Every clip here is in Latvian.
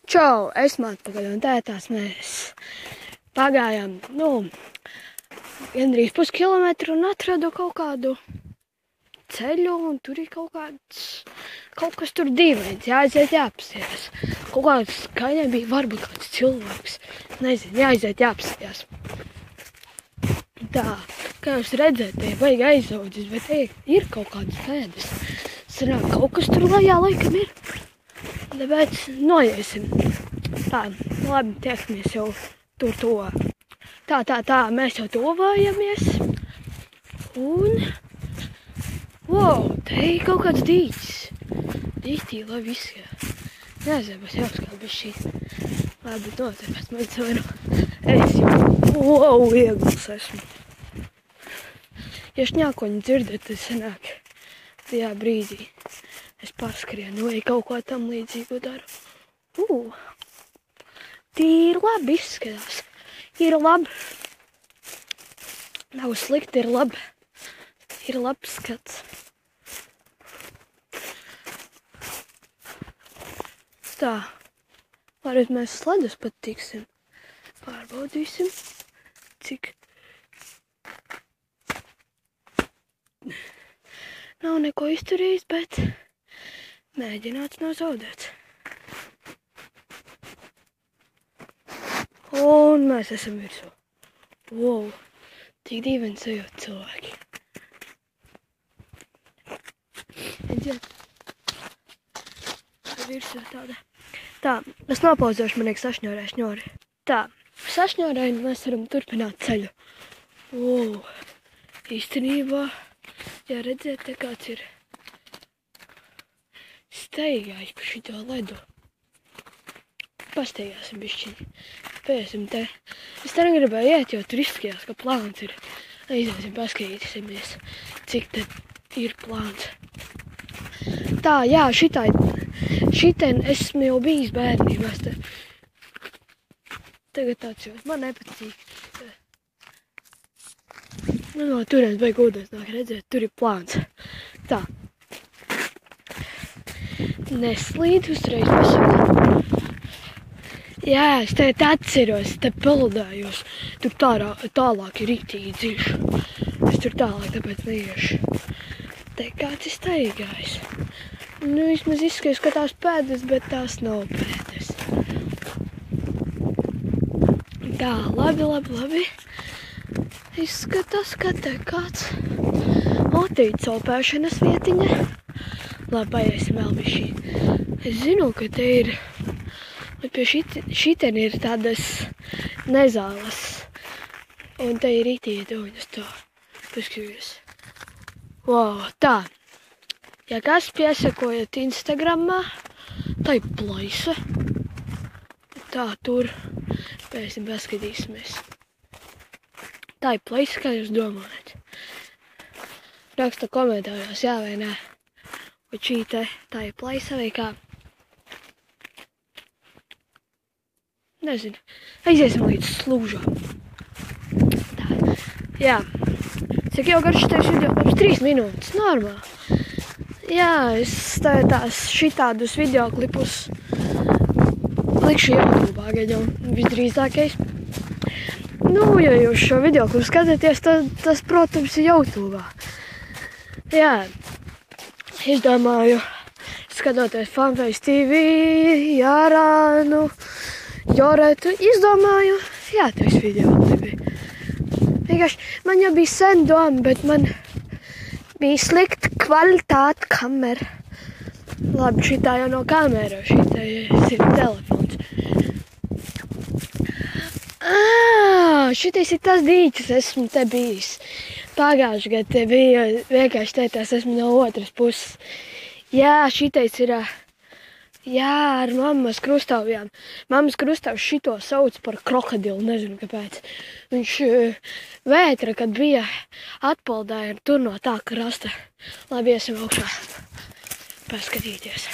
Čau, esmu atpakaļ, un tās mēs pagājām, gandrīz puskilometru un atradu kaut kādu ceļu, un tur ir kaut kas tur dīvains, jāaiziet jāapsties. Kaut kāds skaņai bija varbūt kāds cilvēks, nezinu, jāaiziet jāapsties. Tā, kā jūs redzat, tie vajag aizaudzis, bet te ir kaut kādas pēdas. Sanāk, kaut kas tur lejā laikam ir. Tāpēc noiesim. Tā, labi, tiekamies jau tur tuvā. Tā, mēs jau tuvojamies. Un, wow, te ir kaut kāds dīķis. Dīķī labi izskatās. Nezinu, es jau skatu bez šī. Labi, tāpēc man ceru. Es jau, ieglis esmu. Ja šņākoņi dzirdat, tad sanāk tajā brīdī. Es pārskrienu vai kaut ko tam līdzīgu daru. Tīri labi izskatās. Ir labi. Nav slikti, ir labi. Ir labs skats. Tā. Varbūt mēs sledus pat tiksim. Pārbaudīsim, cik. Nav neko izturījis, bet mēģināts nav zaudēts. Un mēs esam virsū. Wow, tik dīvaini sajūt cilvēki. Redziet, virsū tāda. Tā, es nopauzēšu, man sašņorē. Tā, sašņorē un mēs varam turpināt ceļu. Wow, īstenībā, ja redziet, te kāds ir steigājis pa šito ledu. Pasteigāsim bišķiņi. Pēsim te. Es te negribēju iet, jo tur izskatījās, ka plāns ir. Aiziesim, paskatīsimies, cik te ir plāns. Tā, jā, šitien esmu jau bijis bērnībās. Tagad tāds jau man nepatīk. No turienes baigi ūdens nāk, redzēt, tur ir plāns. Tā. Neslīd uzreiz pasaku. Jā, es te atceros, te peldājos. Tur tālāk ir rītīgi dziļš. Es tur tālāk tāpēc neiešu. Te kāds ir staigājis. Vismaz izskatās, ka tās pēdas, bet tās nav pēdas. Tā, labi. Izskatās, ka te kāds otīts opēšanas vietiņa. Labi, paiesim vēl bišķi. Es zinu, ka te ir, bet pie šitien ir tādas nezāles. Un te ir rītīgi doņas tā. Paskaties. Wow, tā. Ja kas piesakojat Instagramā, tā ir plaisa. Tā, tur. Pēsim paskatīsimies. Tā ir plaisa, kā jūs domājat. Raksta komentāros, jā vai nē. Bet šī tā ir plaisa vai kā? Nezinu. Aiziesim līdz slūžām. Tā. Jā. Cik jau garš šitais video? 3 minūtes. Normāli. Jā, es šitādus videoklipus likšu YouTube'ā, gan jau visdrīzākais. Ja jūs šo videoklipu skatāties, tad tas, protams, ir YouTube'ā. Jā. Izdomāju, skatoties Fanface TV, Jārānu, Joretu, izdomāju, tas videoklipi. Vienkārši, man jau bija sen doma, bet man bija slikta kvalitāte kamera. Labi, šitā jau nav kamera, šitā ir telefons. Šitais ir tas dīķis, esmu te bijis. Pagājuši gadu te bija vienkārši teitās, esmu no otras puses. Jā, šitais ir, ar mammas krustāvjām. Mammas krustāvs šito sauc par krokodilu, nezinu kāpēc. Viņš vētra, kad bija atpaldāja tur no tā krasta. Labi, iesim augšā. Paskatīties,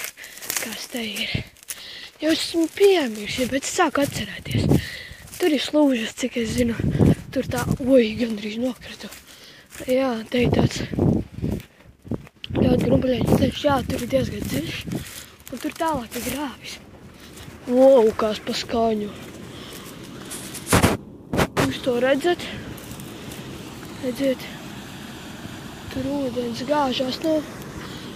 kas te ir. Jau esmu piemirsis, bet es sāku atcerēties. Tur ir slūžas, cik es zinu. Tur tā, gandrīz nokritu. Jā, te ir tāds ļoti grumbuļains ceļš. Jā, tur ir diezgan dziļš. Un tur tālāk ir grāvis. Laukās pa skaņu. Jūs to redzat? Redziet, tur ūdens gāžās. Nu,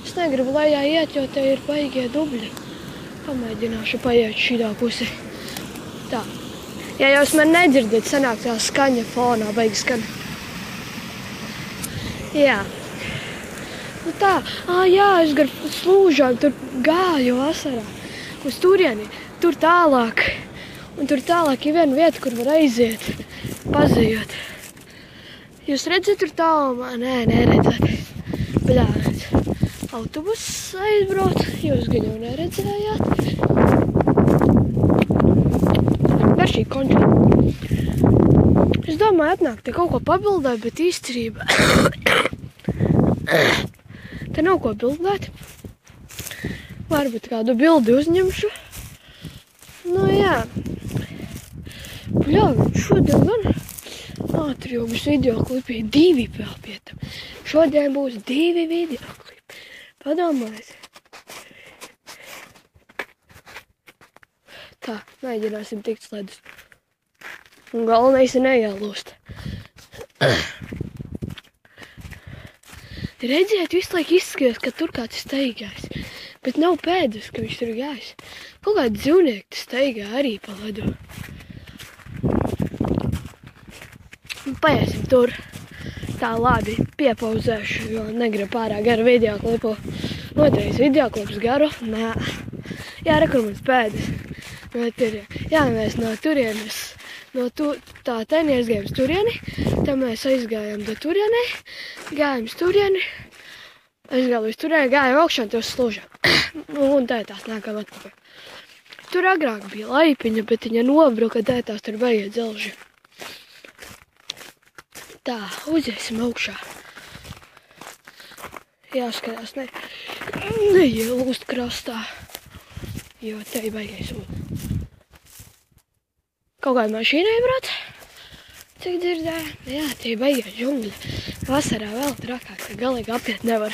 es negribu lejā iet, jo te ir baigie dubļi. Pamēģināšu paiet šitā pusi. Tā. Ja jūs man nedzirdat, sanāk tā skaņa fonā, baigi skan. Jā. Nu tā. Jā, es gar slūžām tur gāju vasarā. Uz turieni. Tur tālāk. Un tur tālāk ir viena vieta, kur var aiziet. Pazejot. Jūs redzat tur tālumā? Nē, neredzat. Bļāc. Autobuss aizbrauc. Jūs gan jau neredzējāt. Garšīgi konči. Es domāju, atnāk te kaut ko pabildēt, bet īstenībā te nav ko bildēt. Varbūt kādu bildi uzņemšu. Nu jā. Bļā, šodien man ātri jau būs videoklipi 2 vēl pie tam. Šodien būs 2 videoklipi. Padomājiet. Tā, mēģināsim tikt sledus. Un galvenais ir neielūst. Redziet, visu laiku izskatās, ka tur kāds steigājis. Bet nav pēdas, ka viņš tur gājis. Kaut kādi dzīvnieki steigā arī pa ledu. Paiesim tur. Tā labi, piepauzēšu, jo negribu pārāk garu videoklipu. Otrais videoklips garu? Nē. Jā, re, kur mums pēdas. Jā, mēs no turienes, tā tēnies gājām uz turieni, tad mēs aizgājām do turieni, gājām uz turieni, aizgāju uz turieni, gājām augšā un te uz slūžām. Un tētās nākam atpakaļ. Tur agrāk bija laipiņa, bet viņa nobruka, tētās tur baigie dzelži. Tā, uziesim augšā. Jāskatās, neielūst krastā, jo te ir baigais ūdens. Kaut kāda mašīna iebrauc, cik dzirdēju. Jā, tie ir baigā džungļi. Vasarā vēl trakāk, ka galīgi apiet nevar.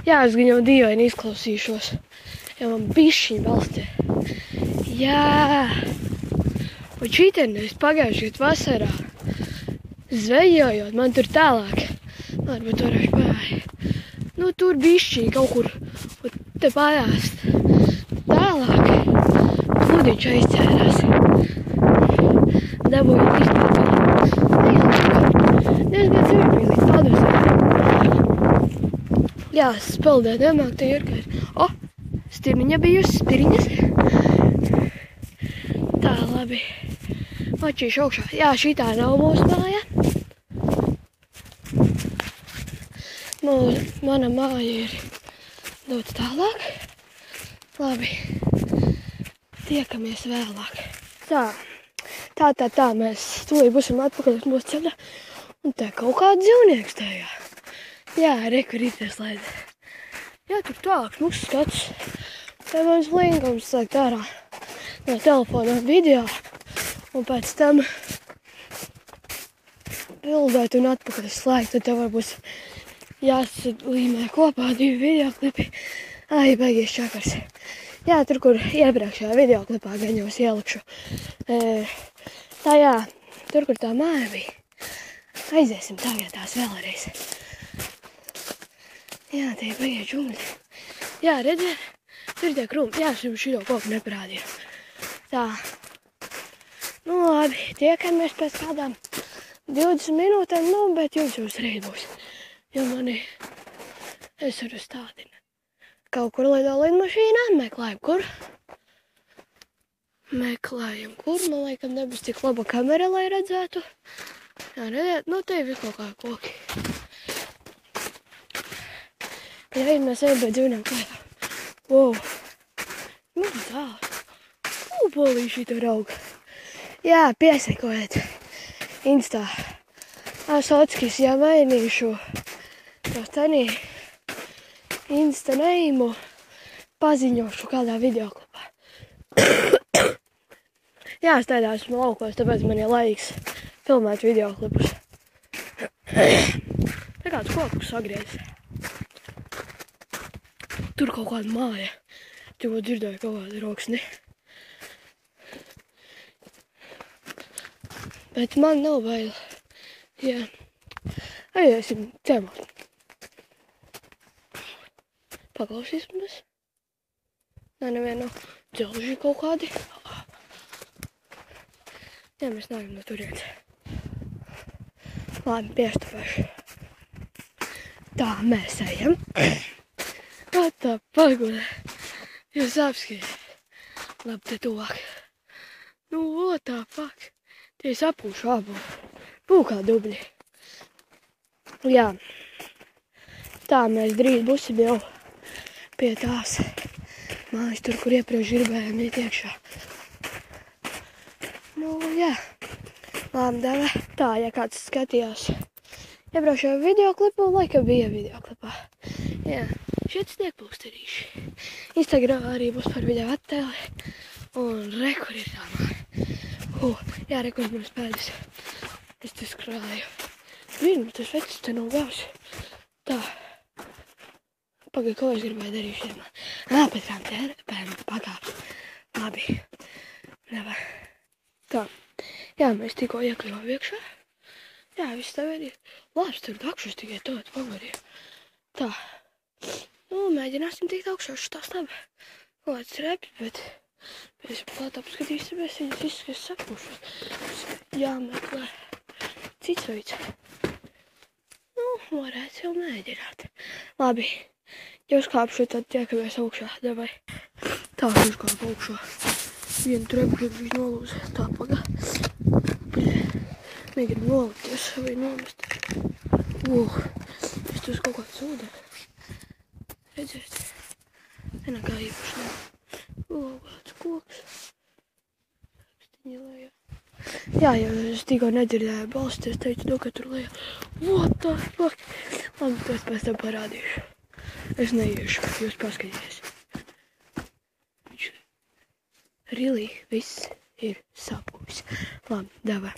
Jā, es gan jau dīvaini izklausīšos, jo man bišķiņ balstē. Jā. Un šitien es pagājušajā vasarā zvejojot, man tur tālāk. Varbūt varēšu pagāju. Nu, tur bišķiņ kaut kur te pājās tālāk. Pludiņš aizķērās. Dabūju izpētīt. Diezgan cīpīgi līdz padusē. Jā, speldēt nemāk te Jurkai. O, stirniņa bijusi, spiriņas. Tā, labi. Mačīšu augšā. Jā, šitā nav mūsu māja. Mana māja ir daudz tālāk. Labi. Tiekamies vēlāk. Tā, mēs tūlīt būsim atpakaļ uz mūsu ceļa. Un te kaut kāds dzīvnieks tajā. Jā, re, kur ir tie slaidi. Jā, tur tālāk mūsu skats. Te mans linkums sākt ārā no telefona video. Un pēc tam bildēt un atpakaļ slēgt. Tad tev varbūt jāsalīmē kopā 2 videoklipi. Ai, baigies čakars. Jā, tur, kur iepriekšējā videoklipā gan jau es ielikšu. Tā jā, tur, kur tā māja bija. Aiziesim tagad tās vēlreiz. Jā, tie ir baigie džungļi. Jā, redziet, tur tie krūmi. Jā, es jums šito koku neparādīju. Tā. Nu, labi, tiekamies pēc kādām 20 minūtēm, nu, bet jums jau uzreiz būs. Jo mani es varu stādināt. Kaut kur lido lidmašīnā, meklējam kur. Man laikam nebūs tik laba kamera, lai redzētu. Jā, redziet, nu te ir kaut kā koki. Jā, mēs ejam pēc dzīvnām klētām. Wow. Nu tā. Polīši tur aug. Jā, piesekojiet. Instā. Sockis, ja mainīšu to tanī. Insta neimu paziņošu kādā videoklipā. Jā, es tādā esmu laukos, tāpēc man ir laiks filmēt videoklipus. Te kāds kokus sagriez. Tur kaut kāda māja. tikko dzirdēju kaut kādu roksni. Bet man nav bail. Jā. Aiesim ciemot. Paklausīsimies. Nē, nevienu dzelži kaut kādi. Jā, mēs nākam no turienes. Labi, piestupēšu. Tā, mēs ejam. Tā paguļ. Jūs apskatījāt. Labi, te tuvāk. Nu, tā pak. Tie sapūšu ābolu. Pūkā dubļi. Jā. Tā, mēs drīz būsim jau pie tās mājas tur, kur iepriekš gribējām iet iekšā. Nu, jā. Labi, deva. Tā, ja kāds skatījās iepriekšējo videoklipu, laikam bija videoklipā. Jā, šeit sniegpulksterīši. Instagramā arī būs par video attēli. Un re, kur ir tā māja. Jā, re, kur manas pēdas. Es te skrāju. Vienu, tas vecs te nav gavs. Tā. Pagaid, ko es gribēju darīt šiem? Pēc tām tērpēm pakāp. Labi. Deva. Tā. Jā, mēs tikko iekļuvām iekšā. Jā, viss tev ir labs, tur dakšus tikai tot pavarīja. Tā. Nu, mēģināsim tikt augšā uz tā staba. Kāds reps, bet pēc klāt apskatīsimies viņas viss, kas sapūšos. Jāmeklē cits veids. Nu, varētu jau mēģināt. Labi. Ja uzkāpšu, tad tiekamies augšā. Davai. Tā, uzkāpu augšā. Vienu trepu bija nolūza. Tā, pagā. Mēģinu nolikties vai nomest. Es tur uz kaut kāds ūdeni. Redzēt? Nenā kā īpaši nav. Kāds koks. Stiņi lejā. Jā, ja es tikko nedzirdēju balsti, es teicu, ka tur lejā. What the fuck? Labi, to es pēc tam parādīšu. Es neiešu, jūs paskatīties. Really, viss ir sapūs. Labi, davai.